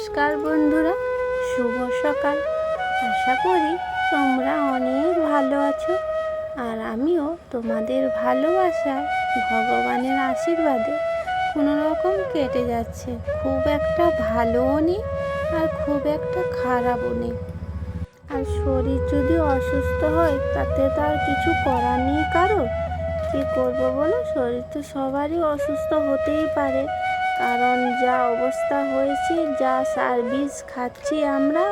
নমস্কার বন্ধুরা, শুভ সকাল। আশা করি তোমরা অনেক ভালো আছো, আর আমিও তোমাদের ভালোবাসায় ভগবানের আশীর্বাদে কোনো রকম কেটে যাচ্ছে। খুব একটা ভালোও নেই আর খুব একটা খারাপও নেই। আর শরীর যদি অসুস্থ হয় তাতে তো আর কিছু করার নেই কারো। কী করবো বলো, শরীর তো সবারই অসুস্থ হতেই পারে, কারণ যা অবস্থা হয়েছে, যা সার্ভিস খাচ্ছি আমরা,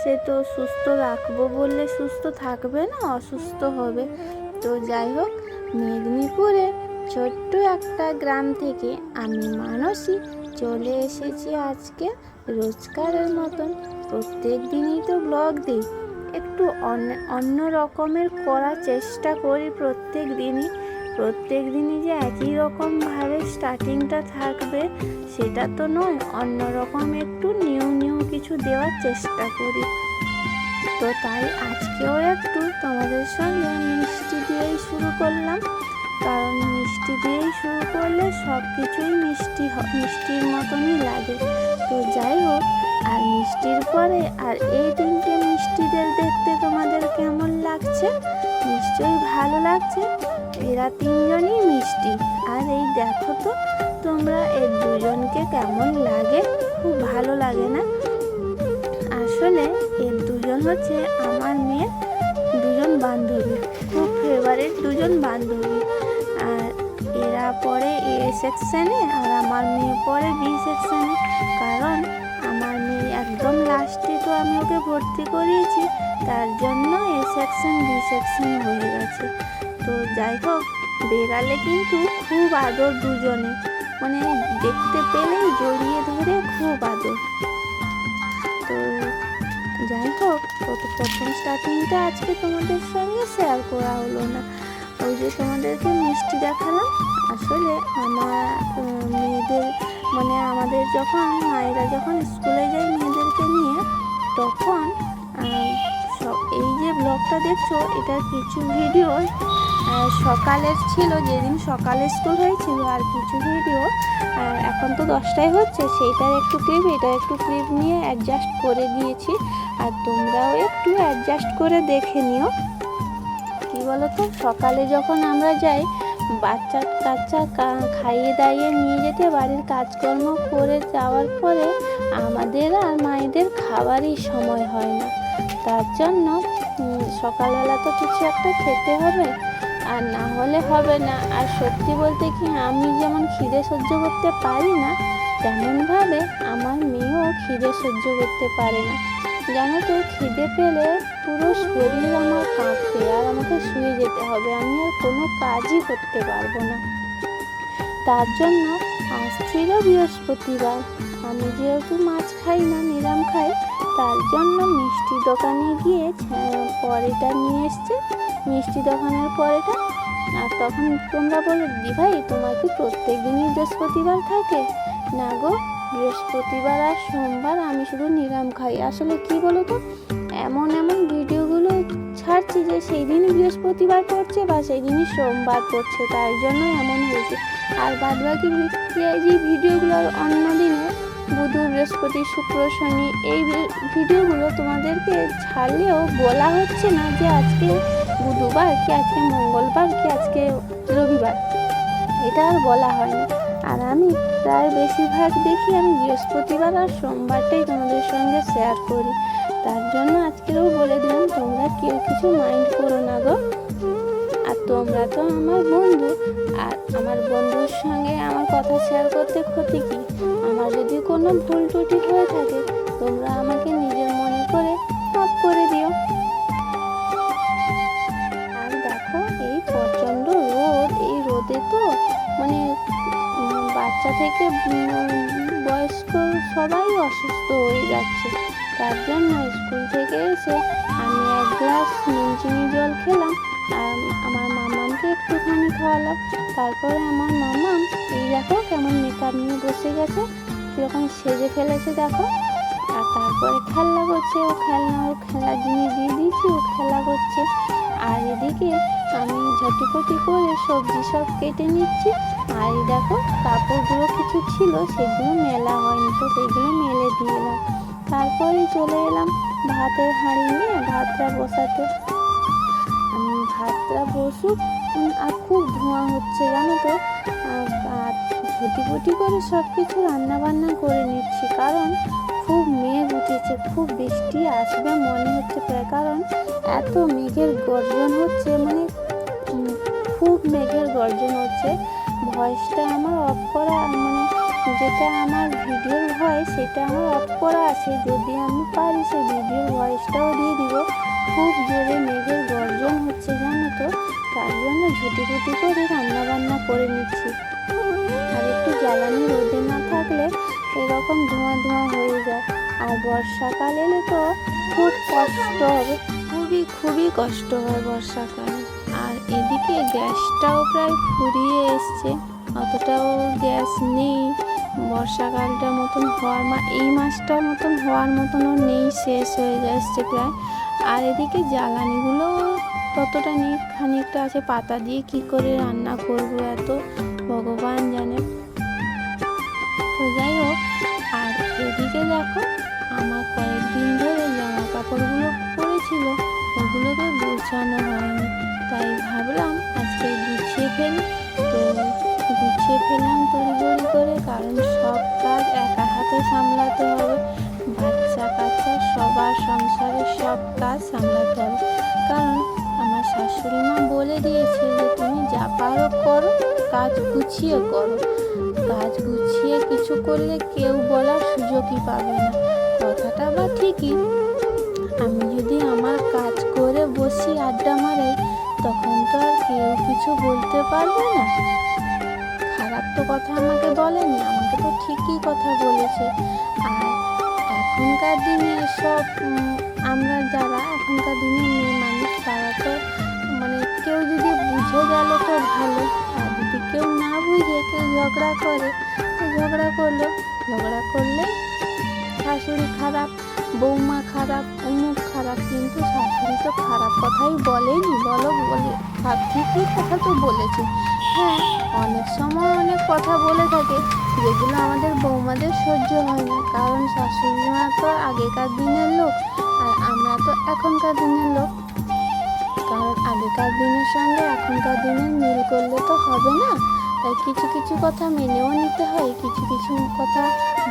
সে তো সুস্থ রাখবো বললে সুস্থ থাকবে না, অসুস্থ হবে। তো যাই হোক, মেদিনীপুরে ছোট্ট একটা গ্রাম থেকে আমি মানসী চলে এসেছি আজকে রোজকারের মতন। প্রত্যেক দিনই তো ব্লগ দিই, একটু অন্য রকমের করার চেষ্টা করি প্রত্যেক দিনই যে একই রকমভাবে স্টার্টিংটা থাকবে সেটা তো নয়, অন্যরকম একটু নিউ কিছু দেওয়ার চেষ্টা করি। তো তাই আজকেও একটু তোমাদের সঙ্গে মিষ্টি দিয়েই শুরু করলাম, কারণ মিষ্টি দিয়েই শুরু করলে সব কিছুই মিষ্টির মতনই লাগে। তো যাই হোক, আর মিষ্টির পরে আর এই তিনটে মিষ্টিদের দেখতে তোমাদের কেমন লাগছে? নিশ্চয়ই ভালো লাগছে। এরা তিনজনই মিষ্টি, আর এই দেখো তো তোমরা এর দুজনকে কেমন লাগে, খুব ভালো লাগে না? আসলে এর দুজন হচ্ছে আমার মেয়ের দুজন বান্ধবী, খুব ফেভারিট দুজন বান্ধবী। আর এরা পড়ে এ সেকশানে আর আমার মেয়ে পড়ে বি সেকশানে, কারণ আমার মেয়ে একদম লাস্টে তো আমি ওকে ভর্তি করিয়েছি, তার জন্য এ সেকশন বি সেকশন হয়ে গেছে। তো যাই হোক, বেড়ালে কিন্তু খুব আদর দুজনে, মানে দেখতে পেলেই জড়িয়ে ধরে খুব আদর। তো যাই হোক, প্রথম স্টার্টিংটা আজকে তোমাদের সঙ্গে শেয়ার করা হলো না। ওই যে তোমাদেরকে মিষ্টি দেখালাম, আসলে আমার মেয়েদের মানে আমাদের যখন মায়েরা যখন স্কুলে যায় মেয়েদেরকে নিয়ে, তখন এই যে ব্লগটা দেখছো এটার কিছু ভিডিও সকালের ছিল, যেদিন সকালে স্কুল হয়েছিল, আর কিছু ভিডিও এখন তো 10টায় হচ্ছে, সেইটার একটু ক্লিপ, এটার একটু ক্লিপ নিয়ে অ্যাডজাস্ট করে দিয়েছি। আর তোমরাও একটু অ্যাডজাস্ট করে দেখে নিও। কী বলো তো, সকালে যখন আমরা যাই বাচ্চা খাইয়ে দাইয়ে নিয়ে যেতে, বাড়ির কাজকর্ম করে যাওয়ার পরে আমাদের আর মায়েদের খাবারই সময় হয় না। তার জন্য সকালবেলা তো কিছু একটা খেতে হবে, আর না হলে হবে না। আর সত্যি বলতে কি, আমি যেমন খিদে সহ্য করতে পারি না, তেমনভাবে আমার মেয়েও খিদে সহ্য করতে পারে না। জানো তো, খিদে পেলে পুরো শরীর আমার কাঁপবে, আর আমাকে শুয়ে যেতে হবে, আমি আর কোনো কাজই করতে পারবো না। তার জন্য আজ ছিল বৃহস্পতিবার, আমি যেহেতু মাছ খাই না, নিরাম খাই, তার জন্য মিষ্টি দোকানে গিয়ে পরেটা নিয়ে এসছে, মিষ্টি দোকানের পরেটা। আর তখন তোমরা বলো, দিভাই তোমার কি প্রত্যেক দিনই বৃহস্পতিবার থাকে? না গো, বৃহস্পতিবার আর সোমবার আমি শুধু নিরাম খাই। আসলে কি বলো তো, এমন ভিডিওগুলো ছাড়ছি যে সেই দিনই বৃহস্পতিবার পড়ছে বা সেই দিনই সোমবার পড়ছে, তার জন্য এমন হয়েছে। আর বাদবাকি যে ভিডিওগুলো অন্য দিনে বুধ, বৃহস্পতি, শুক্র, শনি, এই ভিডিওগুলো তোমাদেরকে ছাড়লেও বলা হচ্ছে না যে আজকে বুধবার কি আজকে মঙ্গলবার কি আজকে রবিবার, এটা আর বলা হয় না। আর আমি প্রায় বেশিরভাগ দেখি আমি বৃহস্পতিবার আর সোমবারটাই তোমাদের সঙ্গে শেয়ার করি। তার জন্য আজকেও বলে দিলাম, তোমরা কেউ কিছু মাইন্ড করো না গো। আর তোমরা তো আমার বন্ধু, আর আমার বন্ধুর সঙ্গে আমার কথা শেয়ার করতে ক্ষতি কি? আমার যদি কোনো ভুল ত্রুটি হয়ে থাকে, তোমরা আমাকে নিজের মনে করে মাফ করে দিও। আর দেখো, এই প্রচণ্ড রোদ, এই রোদে তো মানে বাচ্চা থেকে বয়স্ক সবাই অসুস্থ হয়ে যাচ্ছে। তার জন্য স্কুল থেকে এসে আমি 1 গ্লাস নুন চিনি জল খেলাম, আর আমার মামামকে একটুখানি খাওয়ালাম। তারপরে আমার মামাম এই দেখো কেমন মেকআপ নিয়ে বসে গেছে, কীরকম সেজে ফেলেছে দেখো। আর তারপরে খেলনা করছে, ও খেলার জিনিস দিয়ে দিয়েছি, ও খেলা করছে। আর এদিকে আমি ঝটিপটি করে সবজি সব কেটে নিচ্ছি। আর এই দেখো কাপড়গুলো কিছু ছিল, সেগুলো মেলা হয়নি, তো সেগুলো মেলে দিয়ে এলাম। তারপরে চলে এলাম ভাতের হাঁড়ি নিয়ে ভাতটা বসাতে। ভাতটা বসুক, আর খুব ধোঁয়া হচ্ছে জানো তো। আর ঝটিপটি করে সব কিছু রান্নাবান্না করে নিচ্ছি, কারণ খুব মেঘ উঠেছে, খুব বৃষ্টি আসবে মনে হচ্ছে প্রায়, কারণ এত মেঘের গর্জন হচ্ছে, মানে খুব মেঘের গর্জন হচ্ছে। ভয়েসটা আমার অফ করা, মানে যেটা আমার ভিডিওর ভয়েস সেটা আমার অফ করা আছে, যদি আমি পারি সেই ভিডিওর ভয়েসটাও দিয়ে দিব। খুব জোরে মেঘের গর্জন হচ্ছে জানো তো, তার জন্য ঝুটি করে রান্নাবান্না করে নিচ্ছি। আর একটু জ্বালানি রোদে না থাকলে এরকম ধোঁয়া হয়ে যায়। আর বর্ষাকাল এলে তো খুব কষ্ট হবে, খুবই কষ্ট হয় বর্ষাকালে। আর এদিকে গ্যাসটাও প্রায় ফুরিয়ে এসছে, অতটাও গ্যাস নেই। বর্ষাকালটার মতন এই মাসটার মতন হওয়ার মতনও নেই, শেষ হয়ে যাচ্ছে প্রায়। আর এদিকে জ্বালানিগুলো ততটা নেই, খানিকটা আছে। পাতা দিয়ে কি করে রান্না করবো এত ভগবান জানে। তো যাই হোক, আর এদিকে দেখো আমার কয়েকদিন ধরে জামা কাপড়গুলো পরেছিল, ওগুলোকে গুছানো হয়নি, তাই ভাবলাম আজকে গুছিয়ে ফেলি। তো গুছিয়ে ফেললাম তড়িঘড়ি করে, কারণ সব কাজ একা হাতে সামলাতে হবে। বাচ্চা কাচ্চা সবার সংসারের সব কাজ সামলাতে হবে, কারণ আমার শাশুড়ি মা বলে দিয়েছে যে তুমি যা পারো করো, কাজ গুছিয়ে করো। কাজ গুছিয়ে কিছু করলে কেউ বলার সুযোগই পাবে না। কথাটা বা ঠিকই, আমি যদি আমার কাজ করে বসি আড্ডা মারে, তখন তো আর কেউ কিছু বলতে পারবে না। খারাপ তো কথা আমাকে বলেনি, আমাকে তো ঠিকই কথা বলেছে। আর এখনকার দিনে সব আমরা যারা এখনকার দিনে মেয়ে মানুষ, তারা তো মানে কেউ যদি বুঝে গেল তো ভালো, আর যদি কেউ না বুঝে কেউ ঝগড়া করে, তো ঝগড়া করলে শাশুড়ি খারাপ, বৌমা খারাপ, অমুক খারাপ, কিন্তু শাশুড়ি তো খারাপ কথাই বলেনি, বলে ঠিকই কথা তো বলেছে। হ্যাঁ, অনেক সময় অনেক কথা বলে থাকে যেগুলো আমাদের বৌমাদের সহ্য হয় না, কারণ শাশুড়ি মা তো আগেকার দিনের লোক আর আমরা তো এখনকার দিনের লোক। কারণ আগেকার দিনের সঙ্গে এখনকার দিনের মিল করলে তো হবে না, তাই কিছু কথা মেনেও নিতে হয়, কিছু কথা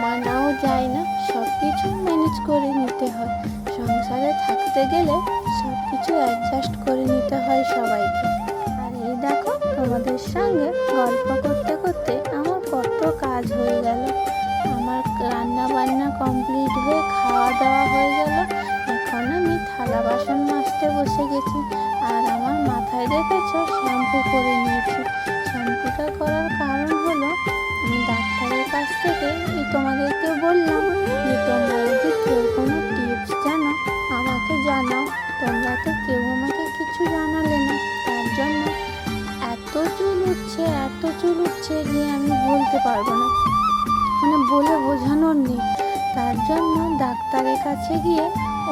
মানাও যায় না। সব কিছু ম্যানেজ করে নিতে হয়, সংসারে থাকতে গেলে সব কিছু অ্যাডজাস্ট করে নিতে হয় সবাইকে। আর এই দেখো তোমাদের সঙ্গে গল্প করতে করতে আমার কত কাজ হয়ে গেল। আমার রান্না বান্না কমপ্লিট হয়ে খাওয়া দাওয়া হয়ে গেল, এখন আমি থালা বাসন মাজতে বসে গেছি। আর আমার মাথায় দেখেছ শ্যাম্পু করে নিয়েছি। শ্যাম্পুটা করার কারণ হলো, আমি ডাক্তারের কাছ থেকে তোমাদেরকে বললাম যে তোমরা যদি কেউ কোনো টিপস জানো আমাকে জানাও। তোমরা তো কেউ আমাকে কিছু জানালে না, তার জন্য এত চুল উঠছে যে আমি বলতে পারবো না, মানে বলে বোঝানোর নেই। তার জন্য ডাক্তারের কাছে গিয়ে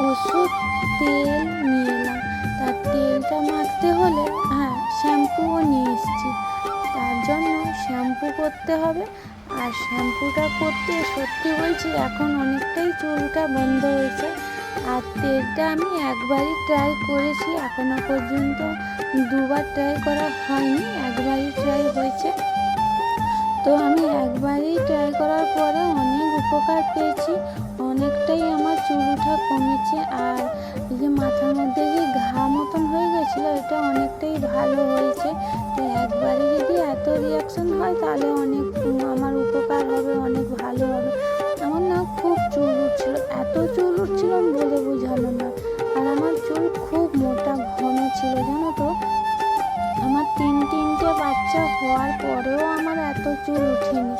ওষুধ তেল নিয়ে এলাম। তার তেলটা মাখতে হলে শ্যাম্পুও নিয়ে এসেছি, তার জন্য শ্যাম্পু করতে হবে। আর শ্যাম্পুটা করতে সত্যি বলছি এখন অনেকটাই চুলটা বন্ধ হয়েছে। আর তেলটা আমি একবারই ট্রাই করেছি, এখনো পর্যন্ত দুবার ট্রাই করা হয়নি, একবারই ট্রাই হয়েছে। তো আমি একবারই ট্রাই করার পরে অনেক উপকার পেয়েছি, অনেকটাই আমার চুল ওঠা কমেছে। আর এই যে মাথার মধ্যে যে ঘা মতন হয়ে গেছিলো, এটা অনেকটাই ভালো হয়েছে। তো একবারে যদি এত রিয়াকশন হয় তাহলে অনেক আমার উপকার হবে, অনেক ভালো হবে। আমার না খুব চুল উঠছিল, এত চুল উঠছিল বলে বোঝানো না। আর আমার চুল খুব মোটা ঘন ছিল জানো তো। আমার তিনটে বাচ্চা হওয়ার পরেও আমার এত চুল উঠেনি,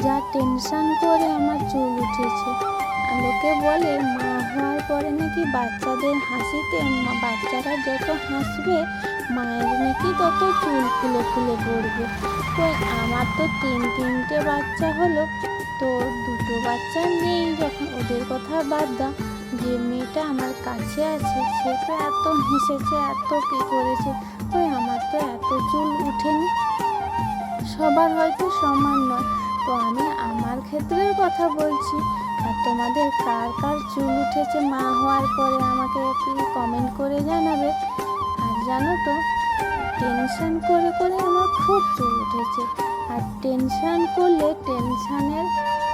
যা টেনশন করে আমার চুল উঠেছে। লোকে বলে মা হওয়ার পরে নাকি বাচ্চাদের হাসিতে বাচ্চারা যত হাসবে মায়ের নাকি তত চুল ফুলে পড়বে। তো আমার তো তিনটে বাচ্চা হলো, তো দুটো বাচ্চা নেই যখন, ওদের কথা বাদ দাও, যে মেয়েটা আমার কাছে আছে সে তো এত হেসেছে, এত কী করেছে, ওই আমার তো এত চুল উঠেনি। সবার হয়তো সমান নয়, তো আমি আমার ক্ষেত্রের কথা বলছি। আর তোমাদের কার কার চুল উঠেছে মা হওয়ার পরে আমাকে একটু কমেন্ট করে জানাবে। আর জানো তো, টেনশন করে করে আমার খুব চুল উঠেছে। আর টেনশন করলে টেনশনের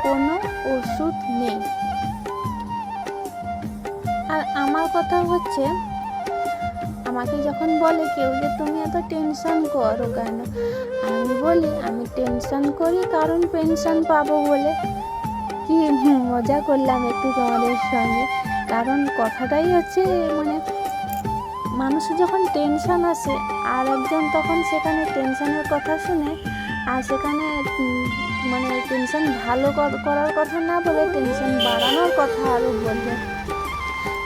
কোনো ওষুধ নেই। আর আমার কথা হচ্ছে, আমাকে যখন বলে কেউ যে তুমি এত টেনশন করো কেন, আমি বলি আমি টেনশন করি কারণ পেনশন পাবো বলে। কি মজা করলাম একটু তোমাদের সঙ্গে, কারণ কথাটাই হচ্ছে মানে মানুষের যখন টেনশন আসে আর একজন তখন সেখানে টেনশনের কথা শুনে, আর সেখানে মানে টেনশন ভালো করার কথা না বলে টেনশন বাড়ানোর কথা আরও বলবে।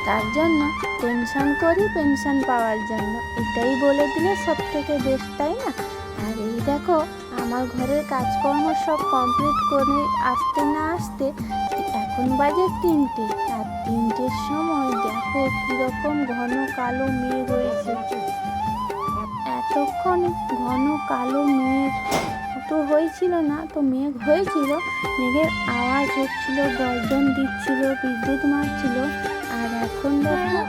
তার জন্য টেনশন করি পেনশন পাওয়ার জন্য, এটাই বলে দিলে সব থেকে বেস্ট, তাই না? আর এই দেখো আমার ঘরের কাজকর্ম সব কমপ্লিট করে আসতে না আসতে এখন বাজে 3টে। আর 3টের সময় দেখো কীরকম ঘন কালো মেঘ হয়েছে। এতক্ষণ ঘন কালো মেঘ তো হয়েছিল না, তো মেঘ হয়েছিল, মেঘের আওয়াজ হচ্ছিল, গর্জন দিচ্ছিল, বিদ্যুৎ মারছিল। আর এখন দেখো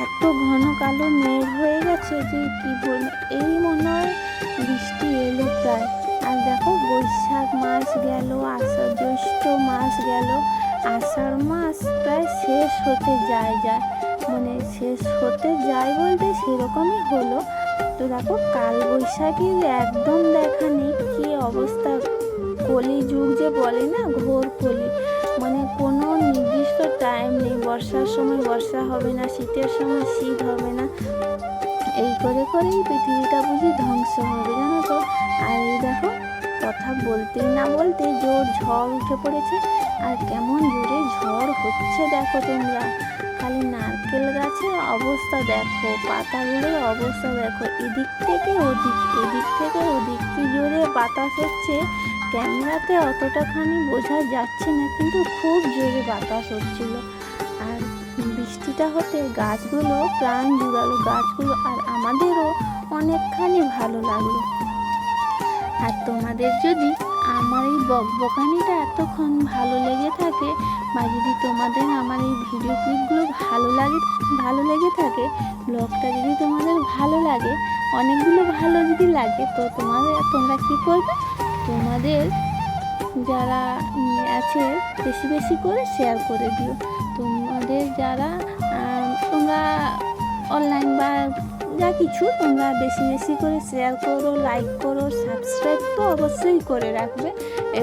এত ঘন কালো মেঘ হয়ে গেছে যে কি বলবো, এই মনে হয় বৃষ্টি এলো প্রায়। আর দেখো বৈশাখ মাস গেল, আষাঢ় জ্যৈষ্ঠ মাস গেল, আষাঢ় মাস প্রায় শেষ হতে যায় মানে শেষ হতে যায় বলতে সেরকমই হলো। তো দেখো কাল বৈশাখীর একদম দেখা নেই, কী অবস্থা। কলিযুগ যে বলে না, ঘোর কলি, মানে কোনো নির্দিষ্ট টাইম নেই। বর্ষার সময় বর্ষা হবে না, শীতের সময় শীত হবে না, এই করে করেই পৃথিবীটা বুঝি ধ্বংস হবে, জানো তো। আর এই দেখো কথা বলতেই না বলতে জোর ঝড় উঠে পড়েছে। আর কেমন জোরে ঝড় হচ্ছে দেখো তোমরা, খালি নারকেল গাছের অবস্থা দেখো, পাতাগুলোর অবস্থা দেখো, এদিক থেকে ওদিক, এদিক থেকে ওদিক, কি জোরে বাতাস হচ্ছে। ক্যামেরাতে অতটাখানি বোঝা যাচ্ছে না, কিন্তু খুব জোরে বাতাস হচ্ছিল। আর বৃষ্টিটা হতে গাছগুলো প্রাণ জুড়ালো, গাছগুলো আর আমাদেরও অনেকখানি ভালো লাগলো। আর তোমাদের যদি আমার এই বকবকানিটা এতক্ষণ ভালো লেগে থাকে, বা যদি তোমাদের আমার এই ভিডিও ক্লিপগুলো ভালো লেগে থাকে, ব্লগটা যদি তোমাদের ভালো লাগে, অনেকগুলো ভালো যদি লাগে, তো তোমরা কি করবে, তোমাদের যারা আছে বেশি বেশি করে শেয়ার করে দিও। তোমাদের যারা তোমরা অনলাইন বা যা কিছু, তোমরা বেশি বেশি করে শেয়ার করো, লাইক করো, সাবস্ক্রাইব তো অবশ্যই করে রাখবে,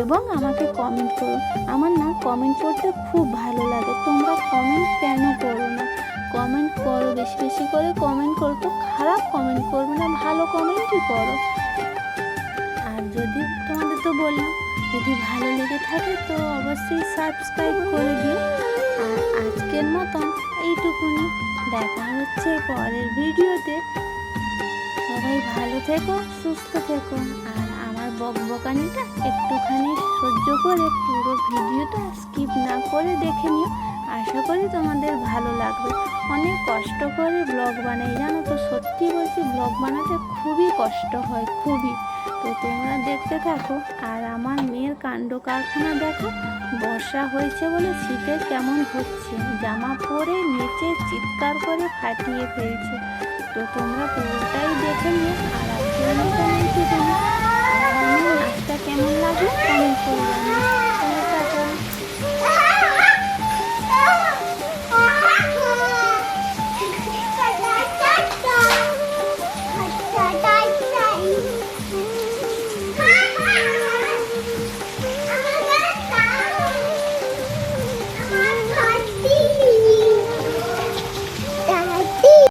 এবং আমাকে কমেন্ট করো। আমার না কমেন্ট করতে খুব ভালো লাগে, তোমরা কমেন্ট কেন করো না? কমেন্ট করো, বেশি বেশি করে কমেন্ট করো, তো খারাপ কমেন্ট করবে না, ভালো কমেন্টই করো। আর যদি তোমাদের তো বললাম, যদি ভালো লেগে থাকে তো অবশ্যই সাবস্ক্রাইব করে দিও। আর আজকের মতন এইটুকুনি, দেখা হচ্ছে পরের ভিডিওতে। সবাই ভালো থেকো, সুস্থ থেকো। আর আমার বকবকানিটা একটুখানি সহ্য করে পুরো ভিডিওটা স্কিপ না করে দেখে নিও, আশা করি তোমাদের ভালো লাগবে। অনেক কষ্ট করে ব্লগ বানাই, জানো তো, সত্যি বলছি ব্লগ বানাতে খুবই কষ্ট হয়, খুবই। তো তোমরা দেখতে থাকো। আর আমার মেয়ের কাণ্ড কারখানা দেখো, বর্ষা হয়েছে বলে শীতে কেমন হচ্ছে, জামা পরে নিচে চিৎকার করে ফাটিয়ে ফেলছে। তো তোমরা পুরোটাই দেখে নিও।